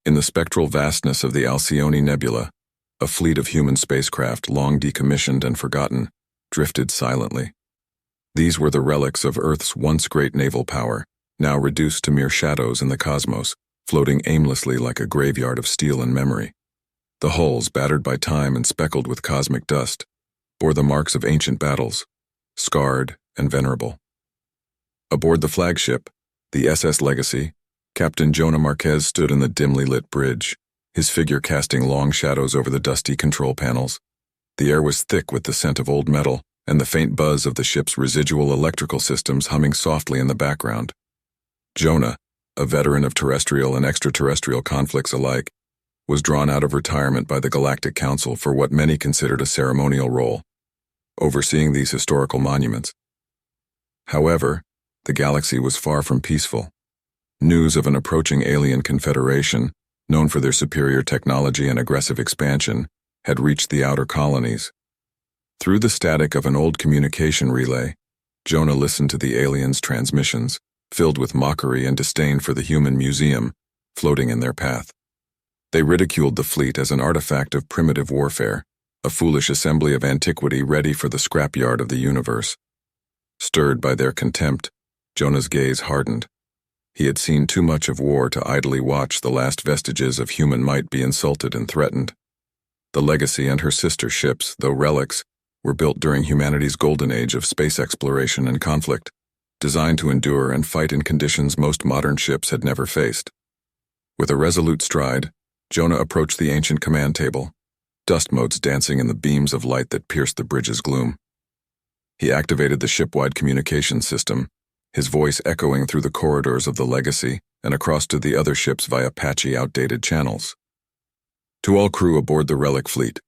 In the spectral vastness of the Alcyone Nebula, a fleet of human spacecraft, long decommissioned and forgotten, drifted silently. These were the relics of Earth's once great naval power, now reduced to mere shadows in the cosmos, floating aimlessly like a graveyard of steel and memory. The hulls, battered by time and speckled with cosmic dust, bore the marks of ancient battles, scarred and venerable. Aboard the flagship, the SS Legacy, Captain Jonah Marquez stood in the dimly lit bridge, his figure casting long shadows over the dusty control panels. The air was thick with the scent of old metal, and the faint buzz of the ship's residual electrical systems humming softly in the background. Jonah, a veteran of terrestrial and extraterrestrial conflicts alike, was drawn out of retirement by the Galactic Council for what many considered a ceremonial role, overseeing these historical monuments. However, the galaxy was far from peaceful. News of an approaching alien confederation, known for their superior technology and aggressive expansion, had reached the outer colonies. Through the static of an old communication relay, Jonah listened to the aliens' transmissions, filled with mockery and disdain for the human museum floating in their path. They ridiculed the fleet as an artifact of primitive warfare, a foolish assembly of antiquity ready for the scrapyard of the universe. Stirred by their contempt, Jonah's gaze hardened. He had seen too much of war to idly watch the last vestiges of human might be insulted and threatened. The Legacy and her sister ships, though relics, were built during humanity's golden age of space exploration and conflict, designed to endure and fight in conditions most modern ships had never faced. With a resolute stride, Jonah approached the ancient command table, dust motes dancing in the beams of light that pierced the bridge's gloom. He activated the ship-wide communication system, his voice echoing through the corridors of the Legacy and across to the other ships via patchy, outdated channels. To all crew aboard the Relic fleet,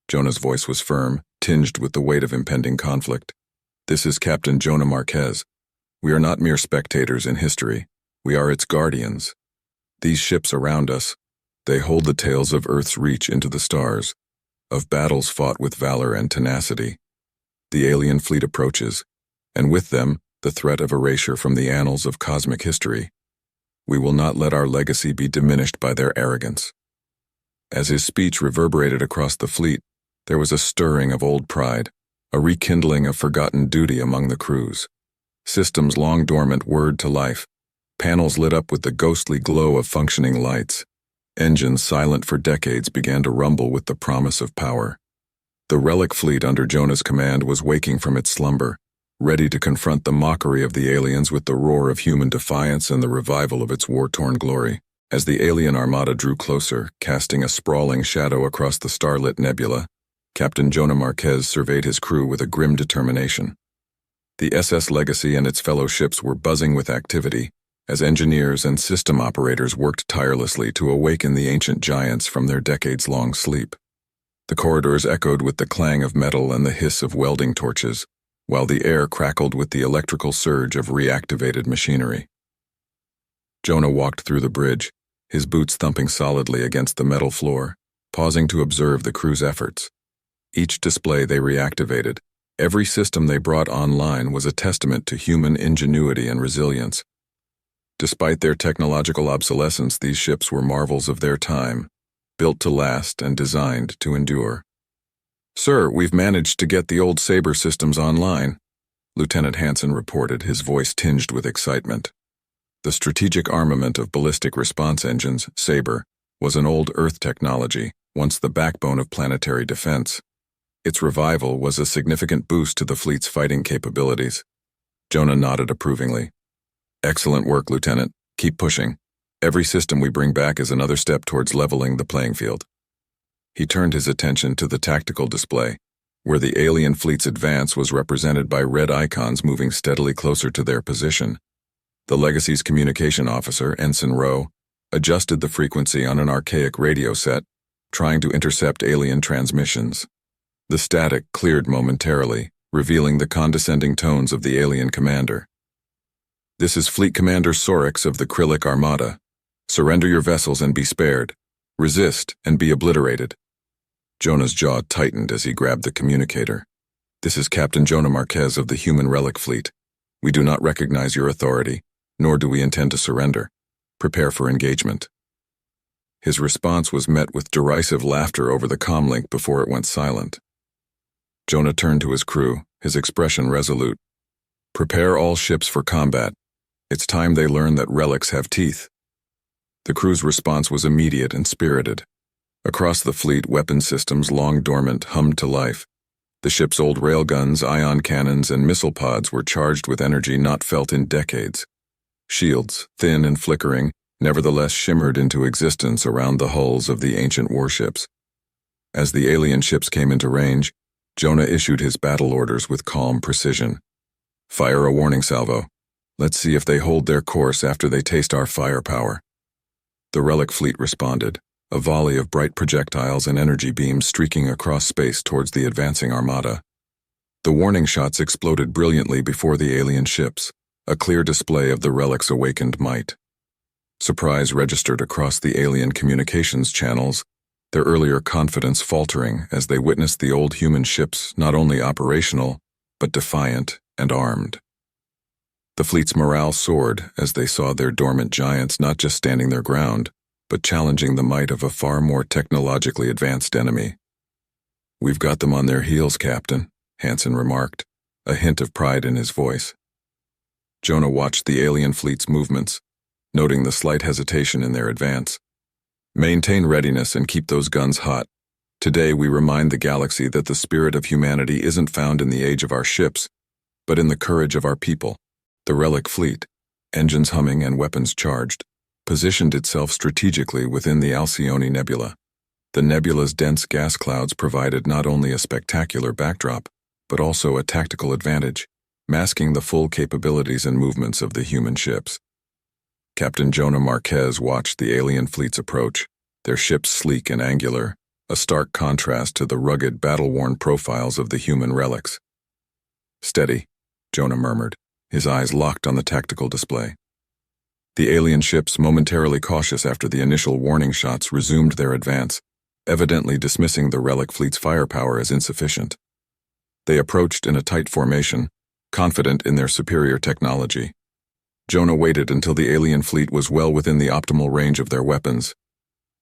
Jonah's voice was firm, tinged with the weight of impending conflict. This is Captain Jonah Marquez. We are not mere spectators in history. We are its guardians. These ships around us, they hold the tales of Earth's reach into the stars, of battles fought with valor and tenacity. The alien fleet approaches, and with them, the threat of erasure from the annals of cosmic history. We will not let our legacy be diminished by their arrogance. As his speech reverberated across the fleet, there was a stirring of old pride, a rekindling of forgotten duty among the crews. Systems long dormant whirred to life, panels lit up with the ghostly glow of functioning lights. Engines silent for decades began to rumble with the promise of power. The Relic fleet under Jonah's command was waking from its slumber, ready to confront the mockery of the aliens with the roar of human defiance and the revival of its war-torn glory. As the alien armada drew closer, casting a sprawling shadow across the starlit nebula, Captain Jonah Marquez surveyed his crew with a grim determination. The SS Legacy and its fellow ships were buzzing with activity, as engineers and system operators worked tirelessly to awaken the ancient giants from their decades-long sleep. The corridors echoed with the clang of metal and the hiss of welding torches, while the air crackled with the electrical surge of reactivated machinery. Jonah walked through the bridge, his boots thumping solidly against the metal floor, pausing to observe the crew's efforts. Each display they reactivated, every system they brought online was a testament to human ingenuity and resilience. Despite their technological obsolescence, these ships were marvels of their time, built to last and designed to endure. "Sir, we've managed to get the old Sabre systems online," Lieutenant Hansen reported, his voice tinged with excitement. The strategic armament of ballistic response engines, Sabre, was an old Earth technology, once the backbone of planetary defense. Its revival was a significant boost to the fleet's fighting capabilities. Jonah nodded approvingly. "Excellent work, Lieutenant. Keep pushing. Every system we bring back is another step towards leveling the playing field." He turned his attention to the tactical display, where the alien fleet's advance was represented by red icons moving steadily closer to their position. The Legacy's communication officer, Ensign Rowe, adjusted the frequency on an archaic radio set, trying to intercept alien transmissions. The static cleared momentarily, revealing the condescending tones of the alien commander. "This is Fleet Commander Sorix of the Relic Armada. Surrender your vessels and be spared. Resist and be obliterated." Jonah's jaw tightened as he grabbed the communicator. "This is Captain Jonah Marquez of the Human Relic Fleet. We do not recognize your authority, nor do we intend to surrender. Prepare for engagement." His response was met with derisive laughter over the comlink before it went silent. Jonah turned to his crew, his expression resolute. "Prepare all ships for combat. It's time they learn that relics have teeth." The crew's response was immediate and spirited. Across the fleet, weapon systems long dormant hummed to life. The ship's old railguns, ion cannons, and missile pods were charged with energy not felt in decades. Shields, thin and flickering, nevertheless shimmered into existence around the hulls of the ancient warships. As the alien ships came into range, Jonah issued his battle orders with calm precision. "Fire a warning salvo. Let's see if they hold their course after they taste our firepower." The Relic fleet responded, a volley of bright projectiles and energy beams streaking across space towards the advancing armada. The warning shots exploded brilliantly before the alien ships, a clear display of the Relic's awakened might. Surprise registered across the alien communications channels, their earlier confidence faltering as they witnessed the old human ships not only operational, but defiant and armed. The fleet's morale soared as they saw their dormant giants not just standing their ground, but challenging the might of a far more technologically advanced enemy. "We've got them on their heels, Captain," Hansen remarked, a hint of pride in his voice. Jonah watched the alien fleet's movements, noting the slight hesitation in their advance. "Maintain readiness and keep those guns hot. Today we remind the galaxy that the spirit of humanity isn't found in the age of our ships, but in the courage of our people." The Relic fleet, engines humming and weapons charged, positioned itself strategically within the Alcyone Nebula. The nebula's dense gas clouds provided not only a spectacular backdrop, but also a tactical advantage, masking the full capabilities and movements of the human ships. Captain Jonah Marquez watched the alien fleet's approach, their ships sleek and angular, a stark contrast to the rugged, battle-worn profiles of the human relics. "Steady," Jonah murmured, his eyes locked on the tactical display. The alien ships, momentarily cautious after the initial warning shots, resumed their advance, evidently dismissing the Relic fleet's firepower as insufficient. They approached in a tight formation, confident in their superior technology. Jonah waited until the alien fleet was well within the optimal range of their weapons.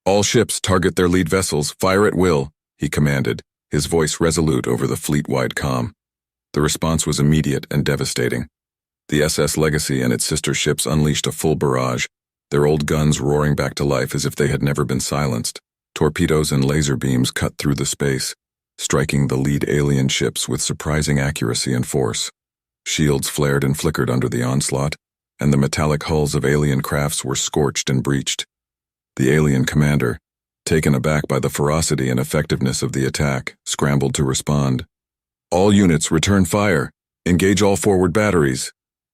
"All ships target their lead vessels, fire at will," he commanded, his voice resolute over the fleet-wide comm. The response was immediate and devastating. The SS Legacy and its sister ships unleashed a full barrage, their old guns roaring back to life as if they had never been silenced. Torpedoes and laser beams cut through the space, striking the lead alien ships with surprising accuracy and force. Shields flared and flickered under the onslaught, and the metallic hulls of alien crafts were scorched and breached. The alien commander, taken aback by the ferocity and effectiveness of the attack, scrambled to respond. "All units return fire. Engage all forward batteries,"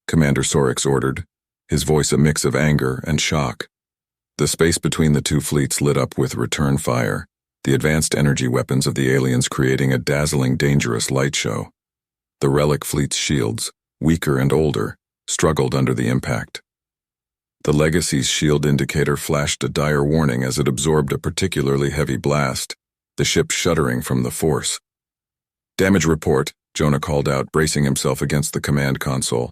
Commander Sorix ordered, his voice a mix of anger and shock. The space between the two fleets lit up with return fire, the advanced energy weapons of the aliens creating a dazzling, dangerous light show. The Relic fleet's shields, weaker and older, struggled under the impact. The Legacy's shield indicator flashed a dire warning as it absorbed a particularly heavy blast, the ship shuddering from the force. "Damage report," Jonah called out, bracing himself against the command console.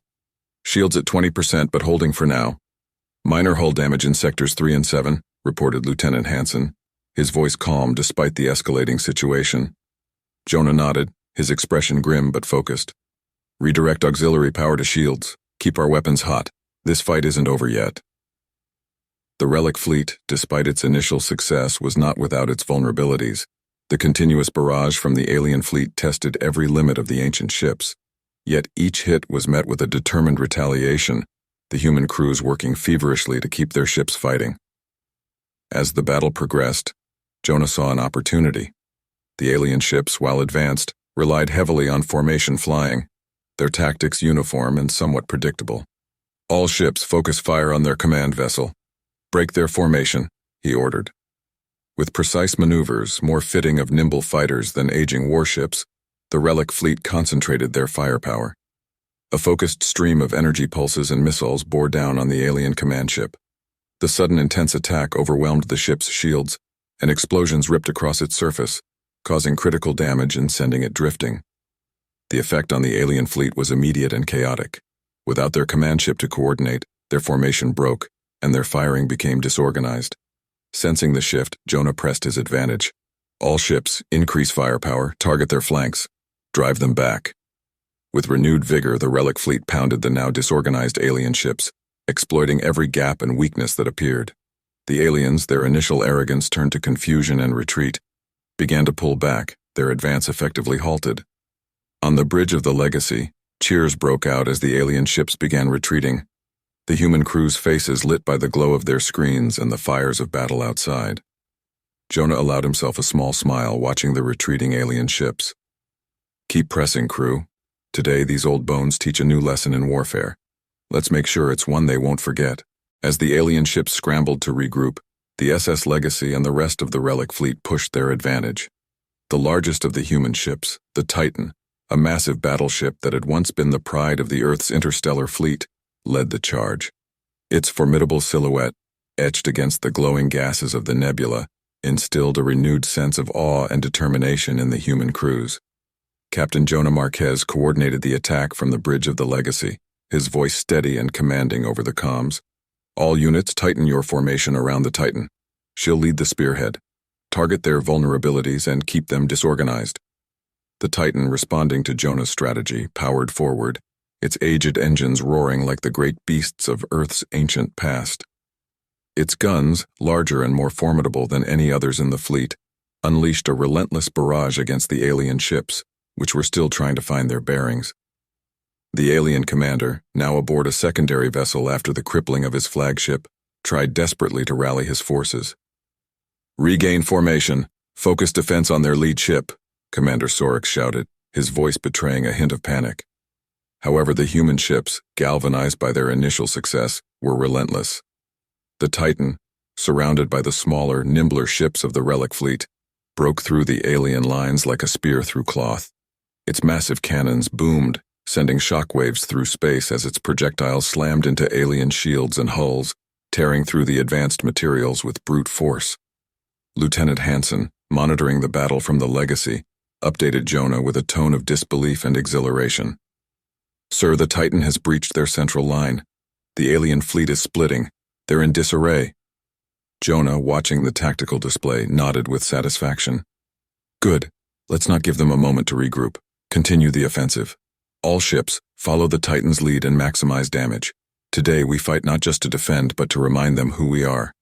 "Shields at 20% but holding for now. Minor hull damage in sectors 3 and 7, reported Lieutenant Hansen, his voice calm despite the escalating situation. Jonah nodded, his expression grim but focused. "Redirect auxiliary power to shields. Keep our weapons hot. This fight isn't over yet." The Relic fleet, despite its initial success, was not without its vulnerabilities. The continuous barrage from the alien fleet tested every limit of the ancient ships. Yet each hit was met with a determined retaliation, the human crews working feverishly to keep their ships fighting. As the battle progressed, Jonah saw an opportunity. The alien ships, while advanced, relied heavily on formation flying, their tactics uniform and somewhat predictable. "All ships focus fire on their command vessel. Break their formation," he ordered. With precise maneuvers, more fitting of nimble fighters than aging warships, the Relic fleet concentrated their firepower. A focused stream of energy pulses and missiles bore down on the alien command ship. The sudden intense attack overwhelmed the ship's shields, and explosions ripped across its surface, causing critical damage and sending it drifting. The effect on the alien fleet was immediate and chaotic. Without their command ship to coordinate, their formation broke, and their firing became disorganized. Sensing the shift, Jonah pressed his advantage. All ships, increase firepower, target their flanks, drive them back. With renewed vigor, the Relic fleet pounded the now disorganized alien ships, exploiting every gap and weakness that appeared. The aliens, their initial arrogance turned to confusion and retreat, began to pull back, their advance effectively halted. On the bridge of the Legacy, cheers broke out as the alien ships began retreating, the human crew's faces lit by the glow of their screens and the fires of battle outside. Jonah allowed himself a small smile watching the retreating alien ships. Keep pressing, crew. Today, these old bones teach a new lesson in warfare. Let's make sure it's one they won't forget. As the alien ships scrambled to regroup, the SS Legacy and the rest of the Relic fleet pushed their advantage. The largest of the human ships, the Titan, a massive battleship that had once been the pride of the Earth's interstellar fleet, led the charge. Its formidable silhouette, etched against the glowing gases of the nebula, instilled a renewed sense of awe and determination in the human crews. Captain Jonah Marquez coordinated the attack from the bridge of the Legacy, his voice steady and commanding over the comms. All units tighten your formation around the Titan. She'll lead the spearhead. Target their vulnerabilities and keep them disorganized. The Titan, responding to Jonah's strategy, powered forward, its aged engines roaring like the great beasts of Earth's ancient past. Its guns, larger and more formidable than any others in the fleet, unleashed a relentless barrage against the alien ships, which were still trying to find their bearings. The alien commander, now aboard a secondary vessel after the crippling of his flagship, tried desperately to rally his forces. "Regain formation. Focus defense on their lead ship," Commander Sorix shouted, his voice betraying a hint of panic. However, the human ships, galvanized by their initial success, were relentless. The Titan, surrounded by the smaller, nimbler ships of the Relic fleet, broke through the alien lines like a spear through cloth. Its massive cannons boomed, sending shockwaves through space as its projectiles slammed into alien shields and hulls, tearing through the advanced materials with brute force. Lieutenant Hansen, monitoring the battle from the Legacy, updated Jonah with a tone of disbelief and exhilaration. "Sir, the Titan has breached their central line. The alien fleet is splitting. They're in disarray." Jonah, watching the tactical display, nodded with satisfaction. "Good. Let's not give them a moment to regroup. Continue the offensive. All ships, follow the Titan's lead and maximize damage. Today we fight not just to defend, but to remind them who we are."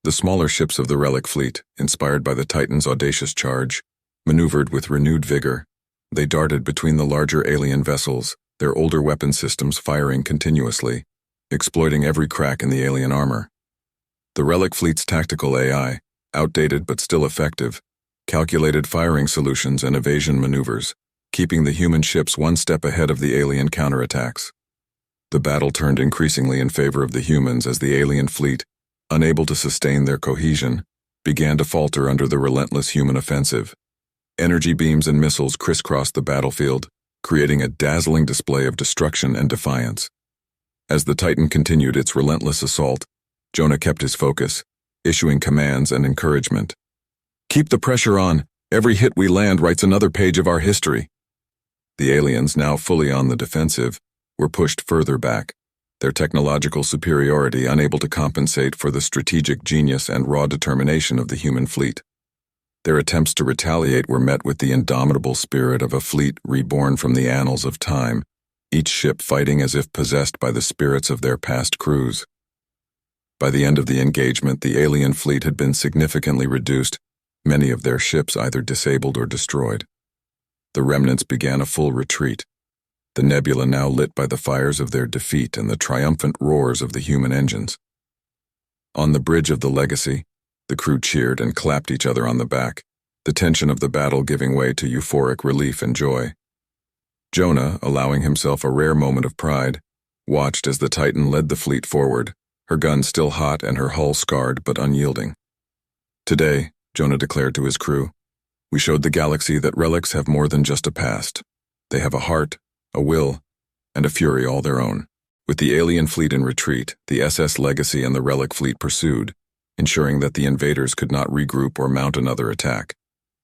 The smaller ships of the Relic fleet, inspired by the Titan's audacious charge, maneuvered with renewed vigor. They darted between the larger alien vessels, their older weapon systems firing continuously, exploiting every crack in the alien armor. The Relic fleet's tactical AI, outdated but still effective, calculated firing solutions and evasion maneuvers, keeping the human ships one step ahead of the alien counterattacks. The battle turned increasingly in favor of the humans as the alien fleet, unable to sustain their cohesion, began to falter under the relentless human offensive. Energy beams and missiles crisscrossed the battlefield, creating a dazzling display of destruction and defiance. As the Titan continued its relentless assault, Jonah kept his focus, issuing commands and encouragement. "Keep the pressure on. Every hit we land writes another page of our history." The aliens, now fully on the defensive, were pushed further back, their technological superiority unable to compensate for the strategic genius and raw determination of the human fleet. Their attempts to retaliate were met with the indomitable spirit of a fleet reborn from the annals of time, each ship fighting as if possessed by the spirits of their past crews. By the end of the engagement, the alien fleet had been significantly reduced, many of their ships either disabled or destroyed. The remnants began a full retreat, the nebula now lit by the fires of their defeat and the triumphant roars of the human engines. On the bridge of the Legacy, the crew cheered and clapped each other on the back, the tension of the battle giving way to euphoric relief and joy. Jonah, allowing himself a rare moment of pride, watched as the Titan led the fleet forward, her gun still hot and her hull scarred but unyielding. "Today," Jonah declared to his crew, "we showed the galaxy that relics have more than just a past. They have a heart, a will, and a fury all their own." With the alien fleet in retreat, the SS Legacy and the Relic fleet pursued, ensuring that the invaders could not regroup or mount another attack.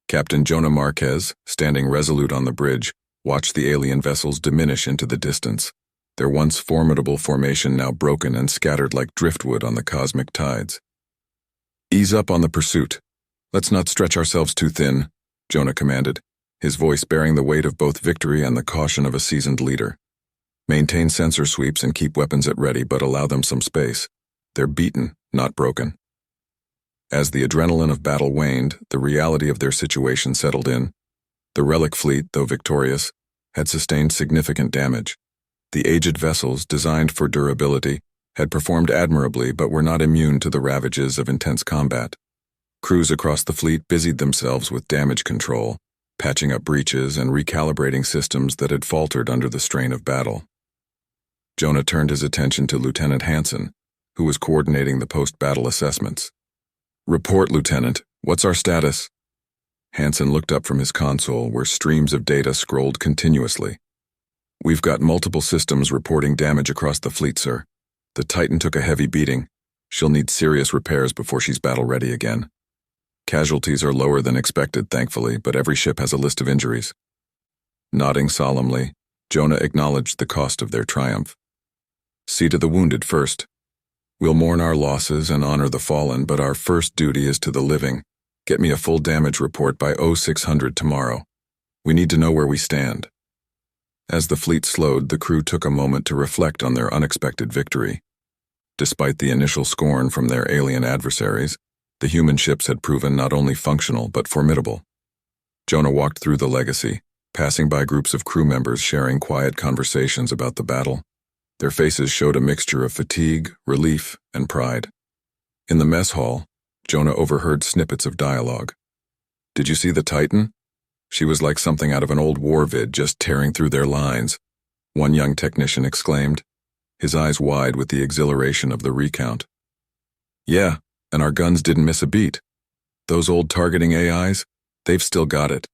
Captain Jonah Marquez, standing resolute on the bridge, watched the alien vessels diminish into the distance, their once formidable formation now broken and scattered like driftwood on the cosmic tides. Ease up on the pursuit. Let's not stretch ourselves too thin, Jonah commanded, his voice bearing the weight of both victory and the caution of a seasoned leader. Maintain sensor sweeps and keep weapons at ready, but allow them some space. They're beaten, not broken. As the adrenaline of battle waned, the reality of their situation settled in. The Relic fleet, though victorious, had sustained significant damage. The aged vessels, designed for durability, had performed admirably but were not immune to the ravages of intense combat. Crews across the fleet busied themselves with damage control, patching up breaches and recalibrating systems that had faltered under the strain of battle. Jonah turned his attention to Lieutenant Hansen, who was coordinating the post-battle assessments. "Report, Lieutenant. What's our status?" Hansen looked up from his console, where streams of data scrolled continuously. "We've got multiple systems reporting damage across the fleet, sir. The Titan took a heavy beating. She'll need serious repairs before she's battle-ready again. Casualties are lower than expected, thankfully, but every ship has a list of injuries." Nodding solemnly, Jonah acknowledged the cost of their triumph. "See to the wounded first. We'll mourn our losses and honor the fallen, but our first duty is to the living. Get me a full damage report by 0600 tomorrow. We need to know where we stand." As the fleet slowed, the crew took a moment to reflect on their unexpected victory. Despite the initial scorn from their alien adversaries, the human ships had proven not only functional but formidable. Jonah walked through the Legacy, passing by groups of crew members sharing quiet conversations about the battle. Their faces showed a mixture of fatigue, relief, and pride. In the mess hall, Jonah overheard snippets of dialogue. "Did you see the Titan? She was like something out of an old war vid, just tearing through their lines," one young technician exclaimed, his eyes wide with the exhilaration of the recount. "Yeah, and our guns didn't miss a beat. Those old targeting AIs, they've still got it,"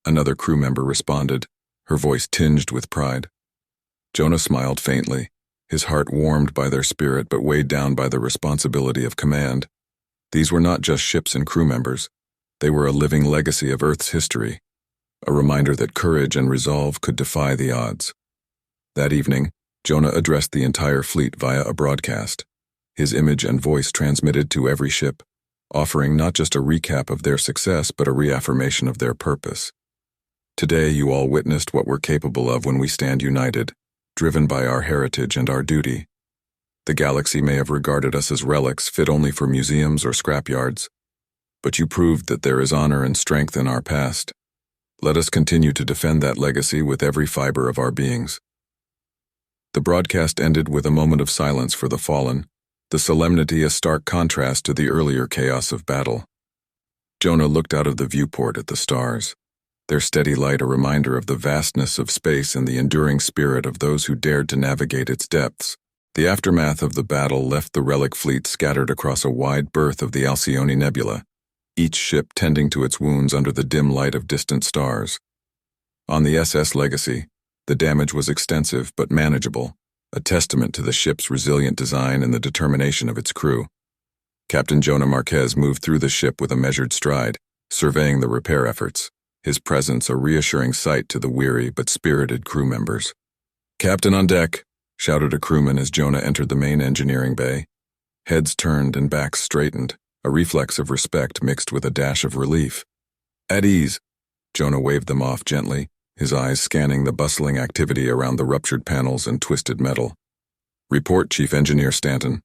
another crew member responded, her voice tinged with pride. Jonah smiled faintly, his heart warmed by their spirit but weighed down by the responsibility of command. These were not just ships and crew members. They were a living legacy of Earth's history, a reminder that courage and resolve could defy the odds. That evening, Jonah addressed the entire fleet via a broadcast, his image and voice transmitted to every ship, offering not just a recap of their success but a reaffirmation of their purpose. "Today you all witnessed what we're capable of when we stand united, driven by our heritage and our duty. The galaxy may have regarded us as relics fit only for museums or scrapyards, but you proved that there is honor and strength in our past. Let us continue to defend that legacy with every fiber of our beings." The broadcast ended with a moment of silence for the fallen, the solemnity a stark contrast to the earlier chaos of battle. Jonah looked out of the viewport at the stars, their steady light a reminder of the vastness of space and the enduring spirit of those who dared to navigate its depths. The aftermath of the battle left the Relic fleet scattered across a wide berth of the Alcyone Nebula, each ship tending to its wounds under the dim light of distant stars. On the SS Legacy, the damage was extensive but manageable, a testament to the ship's resilient design and the determination of its crew. Captain Jonah Marquez moved through the ship with a measured stride, surveying the repair efforts, his presence a reassuring sight to the weary but spirited crew members. "Captain on deck," shouted a crewman as Jonah entered the main engineering bay. Heads turned and backs straightened, a reflex of respect mixed with a dash of relief. "At ease." Jonah waved them off gently, his eyes scanning the bustling activity around the ruptured panels and twisted metal. "Report, Chief Engineer Stanton."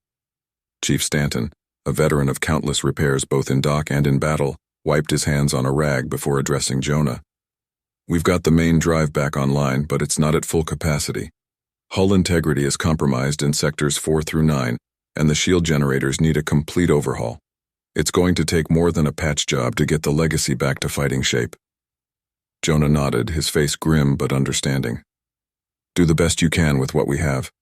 Chief Stanton, a veteran of countless repairs both in dock and in battle, wiped his hands on a rag before addressing Jonah. "We've got the main drive back online, but it's not at full capacity. Hull integrity is compromised in sectors 4 through 9, and the shield generators need a complete overhaul. It's going to take more than a patch job to get the Legacy back to fighting shape." Jonah nodded, his face grim but understanding. "Do the best you can with what we have.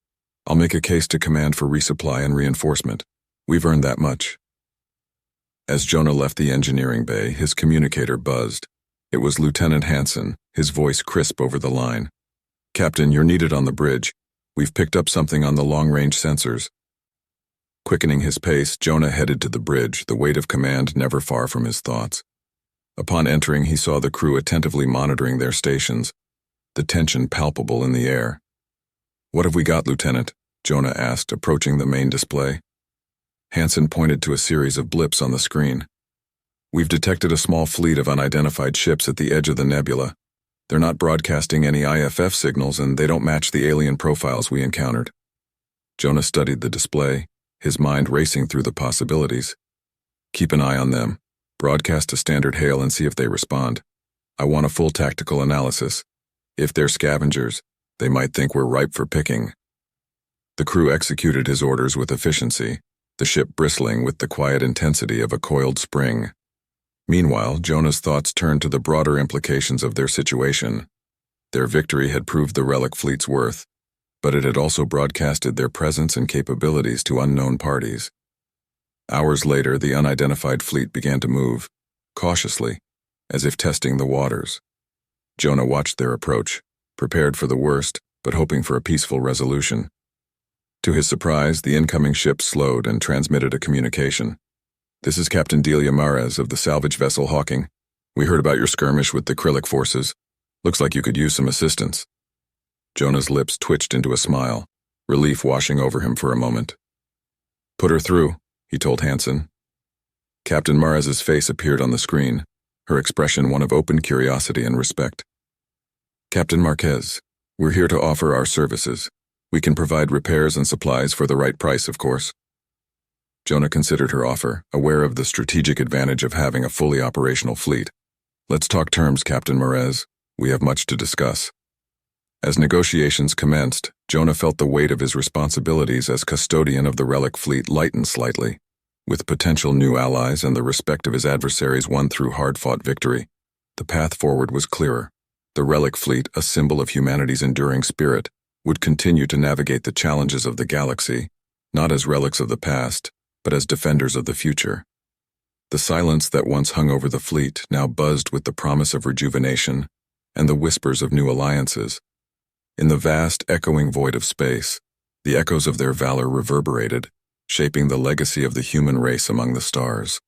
I'll make a case to command for resupply and reinforcement. We've earned that much." As Jonah left the engineering bay, his communicator buzzed. It was Lieutenant Hansen, his voice crisp over the line. "Captain, you're needed on the bridge. We've picked up something on the long-range sensors." Quickening his pace, Jonah headed to the bridge, the weight of command never far from his thoughts. Upon entering, he saw the crew attentively monitoring their stations, the tension palpable in the air. "What have we got, Lieutenant?" Jonah asked, approaching the main display. Hansen pointed to a series of blips on the screen. We've detected a small fleet of unidentified ships at the edge of the nebula. They're not broadcasting any IFF signals, and they don't match the alien profiles we encountered. Jonah studied the display, his mind racing through the possibilities. Keep an eye on them. Broadcast a standard hail and see if they respond. I want a full tactical analysis. If they're scavengers, they might think we're ripe for picking. The crew executed his orders with efficiency, the ship bristling with the quiet intensity of a coiled spring. Meanwhile, Jonah's thoughts turned to the broader implications of their situation. Their victory had proved the Relic fleet's worth, but it had also broadcasted their presence and capabilities to unknown parties. Hours later, the unidentified fleet began to move, cautiously, as if testing the waters. Jonah watched their approach, prepared for the worst, but hoping for a peaceful resolution. To his surprise, the incoming ship slowed and transmitted a communication. "This is Captain Delia Mares of the salvage vessel Hawking. We heard about your skirmish with the Relic forces. Looks like you could use some assistance." Jonah's lips twitched into a smile, relief washing over him for a moment. "Put her through," he told Hansen. Captain Mares's face appeared on the screen, her expression one of open curiosity and respect. "Captain Marquez, we're here to offer our services. We can provide repairs and supplies for the right price, of course." Jonah considered her offer, aware of the strategic advantage of having a fully operational fleet. "Let's talk terms, Captain Mares. We have much to discuss." As negotiations commenced, Jonah felt the weight of his responsibilities as custodian of the Relic fleet lighten slightly. With potential new allies and the respect of his adversaries won through hard-fought victory, the path forward was clearer. The Relic fleet, a symbol of humanity's enduring spirit, would continue to navigate the challenges of the galaxy, not as relics of the past, but as defenders of the future. The silence that once hung over the fleet now buzzed with the promise of rejuvenation and the whispers of new alliances. In the vast, echoing void of space, the echoes of their valor reverberated, shaping the legacy of the human race among the stars.